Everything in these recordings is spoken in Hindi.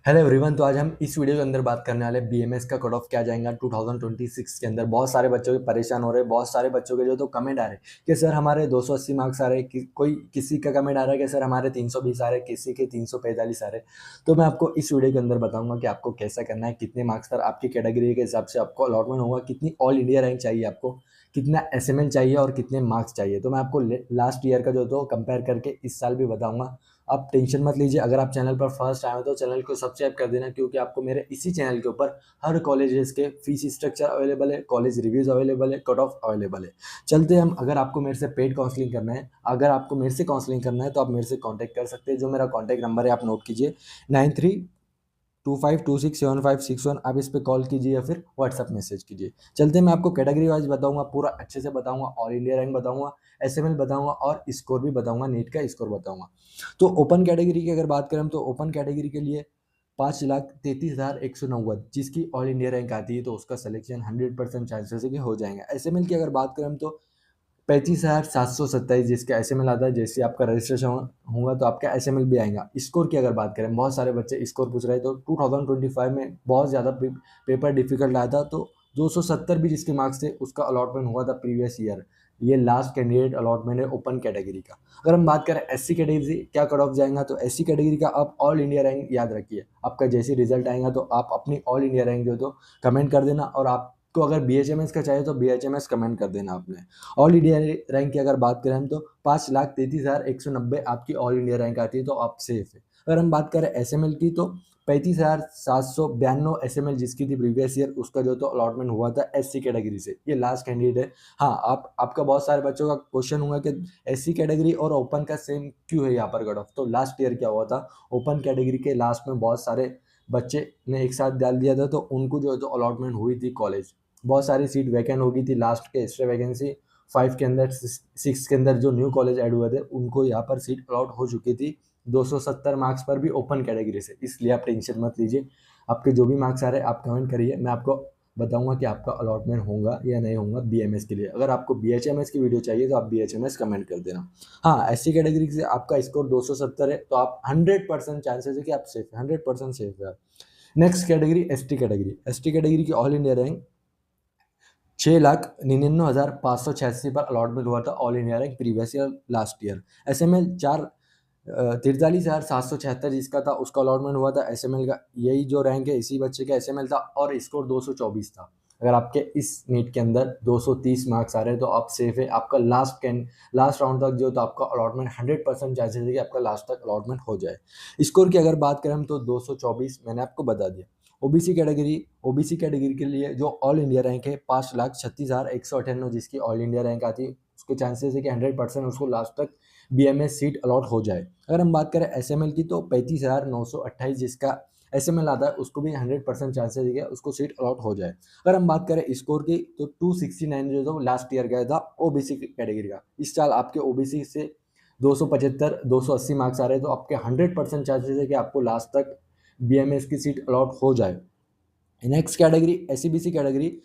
Hello everyone. तो आज हम इस वीडियो के अंदर बात करने वाले बीएमएस का कट ऑफ क्या जाएगा 2026 के अंदर। बहुत सारे बच्चों के परेशान हो रहे हैं, बहुत सारे बच्चों के जो तो कमेंट आ रहे हैं कि सर हमारे 280 मार्क्स आ रहे हैं, कोई किसी का कमेंट आ रहा है कि सर हमारे 320 आ रहे हैं, किसी के 345 आ रहे हैं। तो मैं आपको इस वीडियो के अंदर बताऊंगा कि आपको कैसा करना है, कितने मार्क्स पर आपकी कैटेगरी के हिसाब से आपको अलॉटमेंट होगा, कितनी ऑल इंडिया रैंक चाहिए आपको, कितना एसएमएल चाहिए और कितने मार्क्स चाहिए। तो मैं आपको लास्ट ईयर का जो तो कंपेयर करके इस साल भी बताऊंगा। आप टेंशन मत लीजिए। अगर आप चैनल पर फर्स्ट आए हो तो चैनल को सब्सक्राइब कर देना, क्योंकि आपको मेरे इसी चैनल के ऊपर हर कॉलेजेस के फीस स्ट्रक्चर अवेलेबल है, कॉलेज रिव्यूज अवेलेबल है, कट ऑफ अवेलेबल है। चलते हम। अगर आपको मेरे से पेड काउंसलिंग करना है, अगर आपको मेरे से काउंसलिंग करना है तो आप मेरे से कांटेक्ट कर सकते हैं। जो मेरा कांटेक्ट नंबर है आप नोट कीजिए, 9325267561। आप इस पर कॉल कीजिए या फिर व्हाट्सअप मैसेज कीजिए। चलते मैं आपको कैटेगरी वाइज बताऊंगा, पूरा अच्छे से बताऊंगा, ऑल इंडिया रैंक बताऊंगा, एसएमएल बताऊंगा और स्कोर भी बताऊंगा, नीट का स्कोर बताऊंगा। तो ओपन कैटेगरी की अगर बात करें तो ओपन कैटेगरी के लिए 5,33,190 जिसकी ऑल इंडिया रैंक आती है तो उसका सिलेक्शन 100% चांसेस है कि हो जाएगा। एसएमएल की अगर बात करें तो 35,727 जिसका एसएमएल आता है। जैसे आपका रजिस्ट्रेशन होगा तो आपका एसएमएल भी आएगा। स्कोर की अगर बात करें, बहुत सारे बच्चे स्कोर पूछ रहे हैं तो 2025 में बहुत ज़्यादा पेपर डिफिकल्ट आया था, तो 270 भी जिसके मार्क्स थे उसका अलॉटमेंट हुआ था प्रीवियस ईयर। ये लास्ट कैंडिडेट अलॉटमेंट है ओपन कैटेगरी का। अगर हम बात करें एससी कैटेगरी से क्या कट ऑफ जाएगा, तो एससी कैटेगरी का आप ऑल इंडिया रैंक याद रखिए। आपका जैसे रिजल्ट आएगा तो आप अपनी ऑल इंडिया रैंक जो तो कमेंट कर देना, और आपको अगर बीएचएमएस का चाहिए तो बीएचएमएस कमेंट कर देना आपने। ऑल इंडिया रैंक की अगर बात करें हम तो 5,33,190 आपकी ऑल इंडिया रैंक आती है तो आप सेफ है। अगर हम बात करें एसएमएल की तो 35,792 एसएमएल जिसकी थी प्रीवियस ईयर, उसका जो तो अलॉटमेंट हुआ था एससी कैटेगरी से। ये लास्ट कैंडिडेट है। हाँ, आपका बहुत सारे बच्चों का क्वेश्चन हुआ कि एससी कैटेगरी और ओपन का सेम क्यों है यहाँ पर कट ऑफ। तो लास्ट ईयर क्या हुआ था, ओपन कैटेगरी के लास्ट में बहुत सारे बच्चे ने एक साथ डाल दिया था तो उनको जो है तो अलॉटमेंट हुई थी कॉलेज। बहुत सारी सीट वैकेंट हो गई थी लास्ट के एक्स्ट्रा वैकेंसी 5 के अंदर, 6 के अंदर जो न्यू कॉलेज ऐड हुए थे उनको यहाँ पर सीट अलॉट हो चुकी थी 270 मार्क्स पर भी ओपन कैटेगरी से। इसलिए आप टेंशन मत लीजिए। आपके जो भी मार्क्स आ रहे हैं आप कमेंट करिए, मैं आपको बताऊंगा कि आपका अलॉटमेंट होगा या नहीं होगा बीएमएस के लिए। अगर आपको बीएचएमएस की वीडियो चाहिए तो आप बीएचएमएस कमेंट कर देना। हाँ, एससी कैटेगरी से आपका स्कोर 270 है तो आप 100% चांसेस है कि आप सेफ है, 100% सेफ है। Next category ST category. ST category की ऑल इंडिया रैंक 6,99,586 पर अलॉटमेंट हुआ था all India rank previous year last year. SML 43,776 जिसका था उसका अलॉटमेंट हुआ था एसएमएल का। यही जो रैंक है इसी बच्चे का एसएमएल था और स्कोर 224 था। अगर आपके इस नीट के अंदर 230 मार्क्स आ रहे हैं तो आप सेफ है। आपका लास्ट राउंड तक जो तो आपका अलॉटमेंट 100% चांसेस है कि आपका लास्ट तक अलॉटमेंट हो जाए। स्कोर की अगर बात करें हम तो 224 मैंने आपको बता दिया। ओबीसी कैटेगरी के लिए जो ऑल इंडिया रैंक है 5,36,198 जिसकी ऑल इंडिया रैंक आती है उसके चांसेस है कि 100% उसको लास्ट तक बीएमएस सीट अलॉट हो जाए। अगर हम बात करें एसएमएल की तो 35,928 जिसका एसएमएल आता है उसको भी 100% चांसेस है कि उसको सीट अलॉट हो जाए। अगर हम बात करें स्कोर की तो 269 जो था लास्ट ईयर गया था ओबीसी कैटेगरी का। इस साल आपके ओबीसी से 275 280 मार्क्स आ रहे हैं तो आपके 100% चांसेस है कि आपको लास्ट तक बीएमएस की सीट अलॉट हो जाए। Next category SCBC category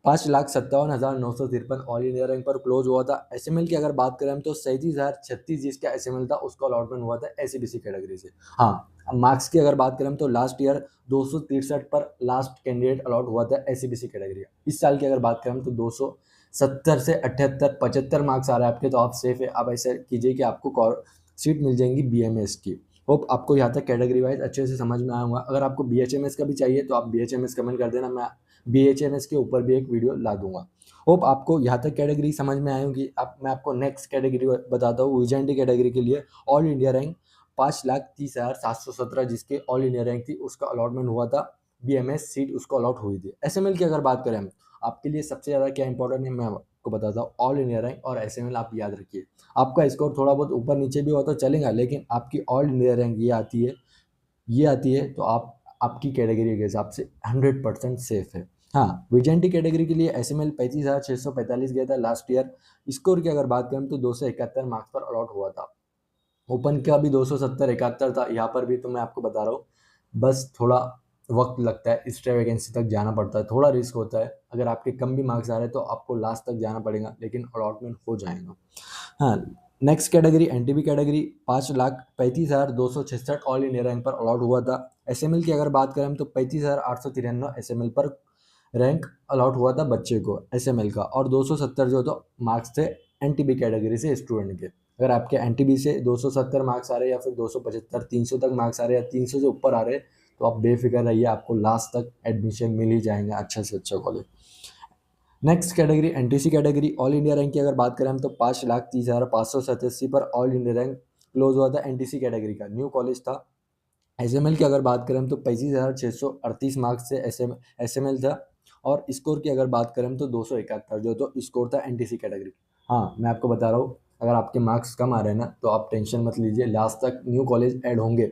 5,57,953 all India rank पर क्लोज हुआ था। एसएमएल की अगर बात करें हम तो 37,036 जिसका एसएमएल था उसका अलॉटमेंट हुआ था एससीबीसी कैटेगरी से। हाँ, मार्क्स की अगर बात करें हम तो लास्ट ईयर 263 पर लास्ट कैंडिडेट अलॉट हुआ था एससीबीसी कैटेगरी का। इस साल की अगर बात करें हम तो 270 से 78 75 मार्क्स आ रहे हैं आपके तो आप सेफ है। आप ऐसे कीजिए कि आपको सीट मिल जाएंगी बीएमएस की। होप आपको यहाँ तक कैटेगरी वाइज अच्छे से समझ में आया होगा। अगर आपको बीएचएमएस का भी चाहिए तो आप बीएचएमएस कमेंट कर देना, मैं बीएचएमएस के ऊपर भी एक वीडियो ला दूंगा। होप आपको यहाँ तक कैटेगरी समझ में आई होगी। अब मैं आपको नेक्स्ट कैटेगरी बताता हूँ। वीजेंटी कैटेगरी के लिए ऑल इंडिया रैंक 5,30,717 जिसके ऑल इंडिया रैंक थी उसका अलॉटमेंट हुआ था बीएमएस सीट उसको अलॉट हुई थी। एसएमएल की अगर बात करें हम, आपके लिए सबसे ज़्यादा क्या इंपॉर्टेंट है मैं आपको बताता हूँ। ऑल इंडिया रैंक और एसएमएल आप याद रखिए। आपका स्कोर थोड़ा बहुत ऊपर नीचे भी होता चलेगा, लेकिन आपकी ऑल इंडिया रैंक ये आती है तो आप आपकी कैटेगरी के हिसाब से 100% सेफ है। हाँ, विजेंटी कैटेगरी के लिए एसएमएल 35,645 गया था लास्ट ईयर। स्कोर की अगर बात करें तो 271 मार्क्स पर अलॉट हुआ था। ओपन का भी 270 71 था। यहाँ पर भी तो मैं आपको बता रहा हूँ, बस थोड़ा वक्त लगता है, एक्स्ट्रा वैकेंसी तक जाना पड़ता है, थोड़ा रिस्क होता है। अगर आपके कम भी मार्क्स आ रहे हैं तो आपको लास्ट तक जाना पड़ेगा, लेकिन अलॉटमेंट हो जाएगा। हाँ, next category NTB category 5,35,266 all India rank पर अलॉट हुआ था। एसएमएल की अगर बात करें तो 35,893 एसएमएल पर रैंक अलॉट हुआ था बच्चे को एसएमएल का, और 270 जो तो मार्क्स थे एनटीबी कैटेगरी से स्टूडेंट के। अगर आपके एनटीबी से 270 मार्क्स आ रहे हैं या फिर 275 300 तक मार्क्स आ रहे हैं या 300 से ऊपर आ रहे हैं तो आप बेफिक्र रहिए, आपको लास्ट तक एडमिशन मिल ही जाएगा अच्छा से अच्छा college. Next category NTC category all India rank की अगर बात करें हम तो 5,30,587 पर ऑल इंडिया रैंक क्लोज हुआ था। एनटीसी कैटेगरी का न्यू कॉलेज था। एसएमएल की अगर बात करें तो 25,638 मार्क्स से एसएमएल था, और स्कोर की अगर बात करें तो 271 जो तो स्कोर था एनटीसी कैटेगरी। हाँ, मैं आपको बता रहा हूँ, अगर आपके मार्क्स कम आ रहे हैं ना तो आप टेंशन मत लीजिए, लास्ट तक न्यू कॉलेज ऐड होंगे।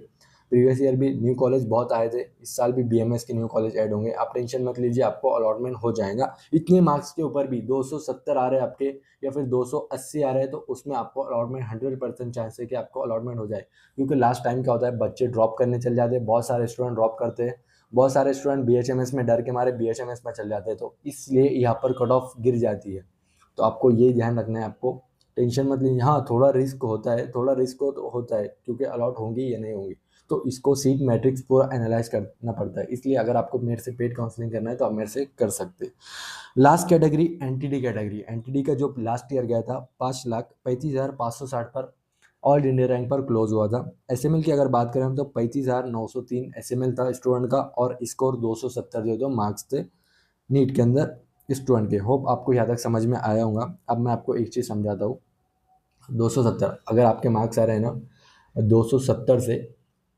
प्रीवियस ईयर भी न्यू कॉलेज बहुत आए थे, इस साल भी बीएमएस के न्यू कॉलेज ऐड होंगे, आप टेंशन मत लीजिए, आपको अलॉटमेंट हो जाएगा। इतने मार्क्स के ऊपर भी 270 आ रहे हैं आपके या फिर 280 आ रहे हैं तो उसमें आपको अलॉटमेंट 100% चांस है कि आपको अलॉटमेंट हो जाए। क्योंकि लास्ट टाइम क्या होता है, बच्चे ड्रॉप करने चल जाते हैं, बहुत सारे स्टूडेंट ड्रॉप करते हैं, बहुत सारे स्टूडेंट बीएचएमएस में डर के मारे बीएचएमएस में चल जाते हैं, तो इसलिए यहाँ पर कट ऑफ गिर जाती है। तो आपको ये ध्यान रखना है, आपको टेंशन मत लीजिए। हाँ, थोड़ा रिस्क होता है, थोड़ा रिस्क तो होता है क्योंकि अलॉट होंगी या नहीं होंगी, तो इसको सीट मैट्रिक्स पूरा एनालाइज करना पड़ता है। इसलिए अगर आपको मेरे से पेड काउंसलिंग करना है तो आप मेरे से कर सकते हैं। Last category NTD category, NTD का जो लास्ट ईयर गया था 5,35,560 पर ऑल इंडिया रैंक पर क्लोज हुआ था। एसएमएल की अगर बात करें तो 35,903 एसएमएल था स्टूडेंट का, और स्कोर 270 जो मार्क्स थे नीट के अंदर स्टूडेंट के। होप आपको यहाँ तक समझ में आया होगा। अब मैं आपको एक चीज़ समझाता हूँ। 270 अगर आपके मार्क्स आ रहे हैं ना, 270 से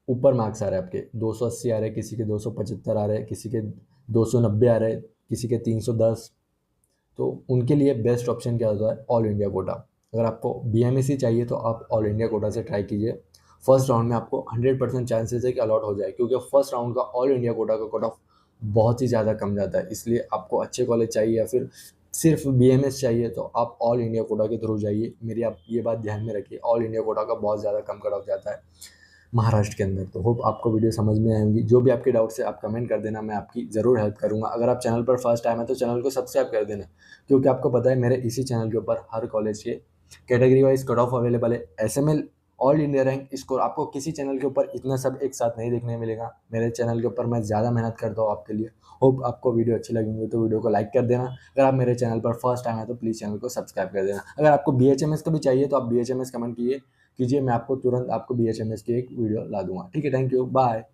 ऊपर मार्क्स आ रहे हैं आपके, 280 आ रहे हैं, किसी के 275 आ रहे हैं, किसी के 290 आ रहे हैं, किसी के 310, तो उनके लिए बेस्ट ऑप्शन क्या होता है, ऑल इंडिया कोटा। अगर आपको बीएमएससी चाहिए तो आप ऑल इंडिया कोटा से ट्राई कीजिए। फर्स्ट राउंड में आपको 100% चांसेस है कि अलॉट हो जाए, क्योंकि फर्स्ट राउंड का ऑल इंडिया कोटा का कट ऑफ बहुत ही ज़्यादा कम जाता है। इसलिए आपको अच्छे कॉलेज चाहिए या फिर सिर्फ बीएमएस चाहिए तो आप ऑल इंडिया कोटा के थ्रू जाइए। मेरी आप ये बात ध्यान में रखिए, ऑल इंडिया कोटा का बहुत ज़्यादा कम कट ऑफ जाता है महाराष्ट्र के अंदर। तो होप आपको वीडियो समझ में आएंगी। जो भी आपके डाउट्स है आप कमेंट कर देना, मैं आपकी ज़रूर हेल्प करूंगा। अगर आप चैनल पर फर्स्ट टाइम है तो चैनल को सब्सक्राइब कर देना, क्योंकि आपको पता है मेरे इसी चैनल के ऊपर हर कॉलेज के category wise cut off available है। SML all India rank score आपको किसी चैनल के ऊपर इतना सब एक साथ नहीं देखने मिलेगा। मेरे चैनल के ऊपर मैं ज़्यादा मेहनत करता हूँ आपके लिए। होप आपको वीडियो अच्छी लगेंगी तो वीडियो को लाइक कर देना। अगर आप मेरे चैनल पर फर्स्ट टाइम है तो प्लीज़ चैनल को सब्सक्राइब कर देना। अगर आपको बीएचएमएस का भी चाहिए तो आप बीएचएमएस कमेंट कीजिए, मैं आपको तुरंत आपको बीएचएमएस की एक वीडियो ला दूंगा। ठीक है, थैंक यू, बाय।